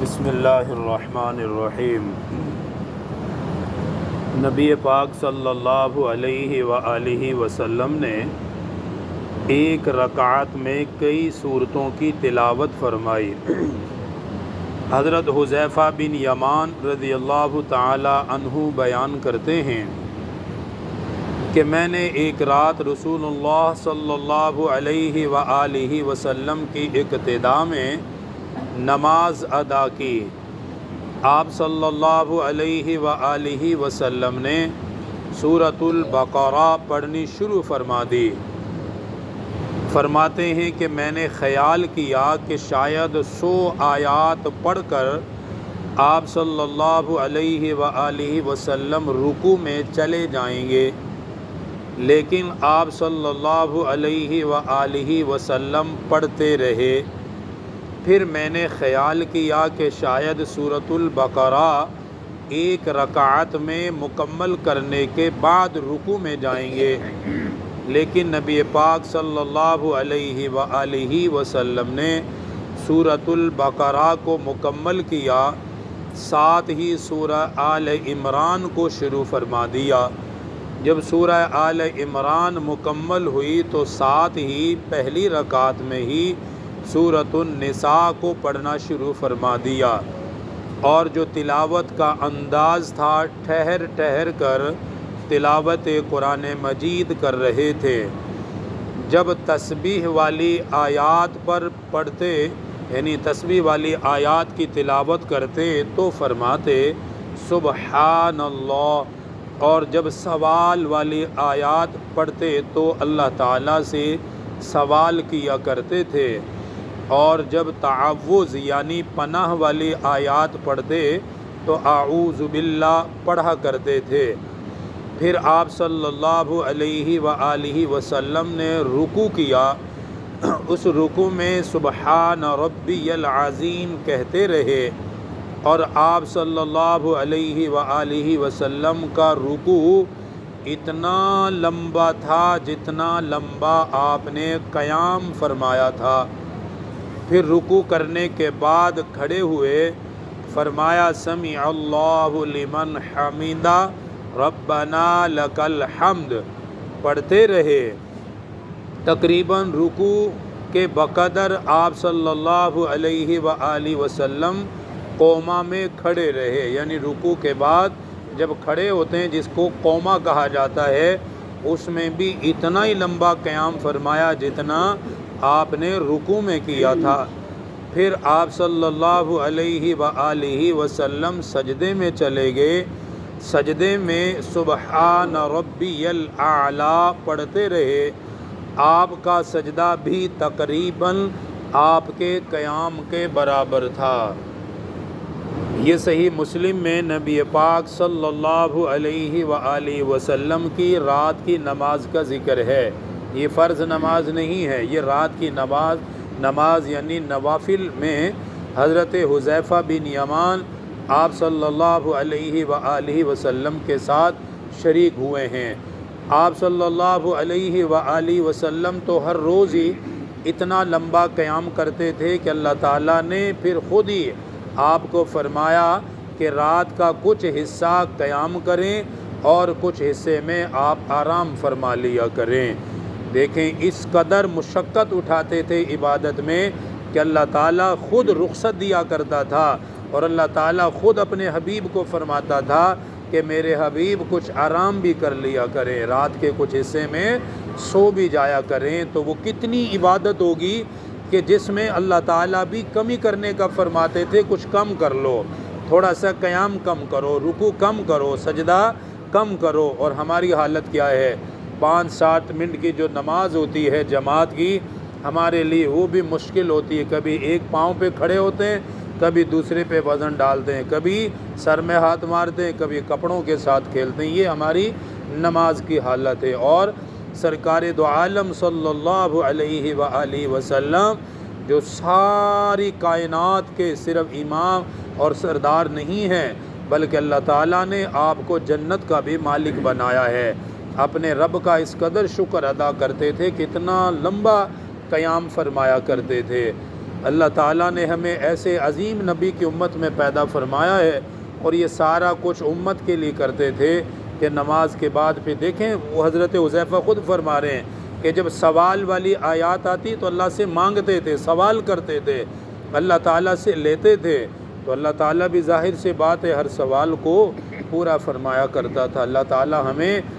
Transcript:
بسم اللہ الرحمن الرحیم۔ نبی پاک صلی اللہ علیہ وآلہ وسلم نے ایک رکعت میں کئی سورتوں کی تلاوت فرمائی۔ حضرت حذیفہ بن یمان رضی اللہ تعالی عنہ بیان کرتے ہیں کہ میں نے ایک رات رسول اللہ صلی اللہ علیہ وآلہ وسلم کی اقتداء میں نماز ادا کی۔ آپ صلی اللہ علیہ وآلہ وسلم نے سورۃ البقرہ پڑھنی شروع فرما دی۔ فرماتے ہیں کہ میں نے خیال کیا کہ شاید 100 آیات پڑھ کر آپ صلی اللہ علیہ وآلہ وسلم رکوع میں چلے جائیں گے، لیکن آپ صلی اللہ علیہ وآلہ وسلم پڑھتے رہے۔ پھر میں نے خیال کیا کہ شاید سورۃ البقرہ ایک رکعت میں مکمل کرنے کے بعد رکوع میں جائیں گے، لیکن نبی پاک صلی اللہ علیہ وآلہ وسلم نے سورۃ البقرہ کو مکمل کیا، ساتھ ہی سورہ آل عمران کو شروع فرما دیا۔ جب سورہ آل عمران مکمل ہوئی تو ساتھ ہی پہلی رکعت میں ہی سورۃ النساء کو پڑھنا شروع فرما دیا، اور جو تلاوت کا انداز تھا ٹھہر ٹھہر کر تلاوت قرآن مجید کر رہے تھے۔ جب تسبیح والی آیات پر پڑھتے، یعنی تسبیح والی آیات کی تلاوت کرتے تو فرماتے سبحان اللہ، اور جب سوال والی آیات پڑھتے تو اللہ تعالیٰ سے سوال کیا کرتے تھے، اور جب تعوذ یعنی پناہ والی آیات پڑھتے تو اعوذ باللہ پڑھا کرتے تھے۔ پھر آپ صلی اللہ علیہ وآلہ وسلم نے رکوع کیا، اس رکوع میں سبحان ربی العظیم کہتے رہے، اور آپ صلی اللہ علیہ وآلہ وسلم کا رکوع اتنا لمبا تھا جتنا لمبا آپ نے قیام فرمایا تھا۔ پھر رکوع کرنے کے بعد کھڑے ہوئے، فرمایا سمع اللہ لمن حمدہ ربنا لک الحمد پڑھتے رہے۔ تقریباً رکوع کے بقدر آپ صلی اللہ علیہ وآلہ وسلم قوما میں کھڑے رہے، یعنی رکوع کے بعد جب کھڑے ہوتے ہیں جس کو قوما کہا جاتا ہے، اس میں بھی اتنا ہی لمبا قیام فرمایا جتنا آپ نے رکوع میں کیا تھا۔ پھر آپ صلی اللہ علیہ وآلہ وسلم سجدے میں چلے گئے، سجدے میں سبحان ربی الاعلیٰ پڑھتے رہے۔ آپ کا سجدہ بھی تقریباً آپ کے قیام کے برابر تھا۔ یہ صحیح مسلم میں نبی پاک صلی اللہ علیہ وآلہ وسلم کی رات کی نماز کا ذکر ہے۔ یہ فرض نماز نہیں ہے، یہ رات کی نماز یعنی نوافل میں حضرت حذیفہ بن یمان آپ صلی اللہ علیہ وآلہ وسلم کے ساتھ شریک ہوئے ہیں۔ آپ صلی اللہ علیہ وآلہ وسلم تو ہر روز ہی اتنا لمبا قیام کرتے تھے کہ اللہ تعالیٰ نے پھر خود ہی آپ کو فرمایا کہ رات کا کچھ حصہ قیام کریں اور کچھ حصے میں آپ آرام فرما لیا کریں۔ دیکھیں اس قدر مشقت اٹھاتے تھے عبادت میں کہ اللہ تعالیٰ خود رخصت دیا کرتا تھا، اور اللہ تعالیٰ خود اپنے حبیب کو فرماتا تھا کہ میرے حبیب کچھ آرام بھی کر لیا کریں، رات کے کچھ حصے میں سو بھی جایا کریں۔ تو وہ کتنی عبادت ہوگی کہ جس میں اللہ تعالیٰ بھی کمی کرنے کا فرماتے تھے، کچھ کم کر لو، تھوڑا سا قیام کم کرو، رکوع کم کرو، سجدہ کم کرو۔ اور ہماری حالت کیا ہے؟ 5-7 منٹ کی جو نماز ہوتی ہے جماعت کی، ہمارے لیے وہ بھی مشکل ہوتی ہے۔ کبھی ایک پاؤں پہ کھڑے ہوتے ہیں، کبھی دوسرے پہ وزن ڈالتے ہیں، کبھی سر میں ہاتھ مارتے ہیں، کبھی کپڑوں کے ساتھ کھیلتے ہیں۔ یہ ہماری نماز کی حالت ہے۔ اور سرکار دو عالم صلی اللہ علیہ وآلہ وسلم جو ساری کائنات کے صرف امام اور سردار نہیں ہیں، بلکہ اللہ تعالیٰ نے آپ کو جنت کا بھی مالک بنایا ہے۔ اپنے رب کا اس قدر شکر ادا کرتے تھے، کتنا لمبا قیام فرمایا کرتے تھے۔ اللہ تعالیٰ نے ہمیں ایسے عظیم نبی کی امت میں پیدا فرمایا ہے، اور یہ سارا کچھ امت کے لیے کرتے تھے کہ نماز کے بعد پھر دیکھیں وہ حضرت حذیفہ خود فرما رہے ہیں کہ جب سوال والی آیات آتی تو اللہ سے مانگتے تھے، سوال کرتے تھے، اللہ تعالیٰ سے لیتے تھے، تو اللہ تعالیٰ بھی ظاہر سے بات ہے ہر سوال کو پورا فرمایا کرتا تھا۔ اللہ تعالیٰ ہمیں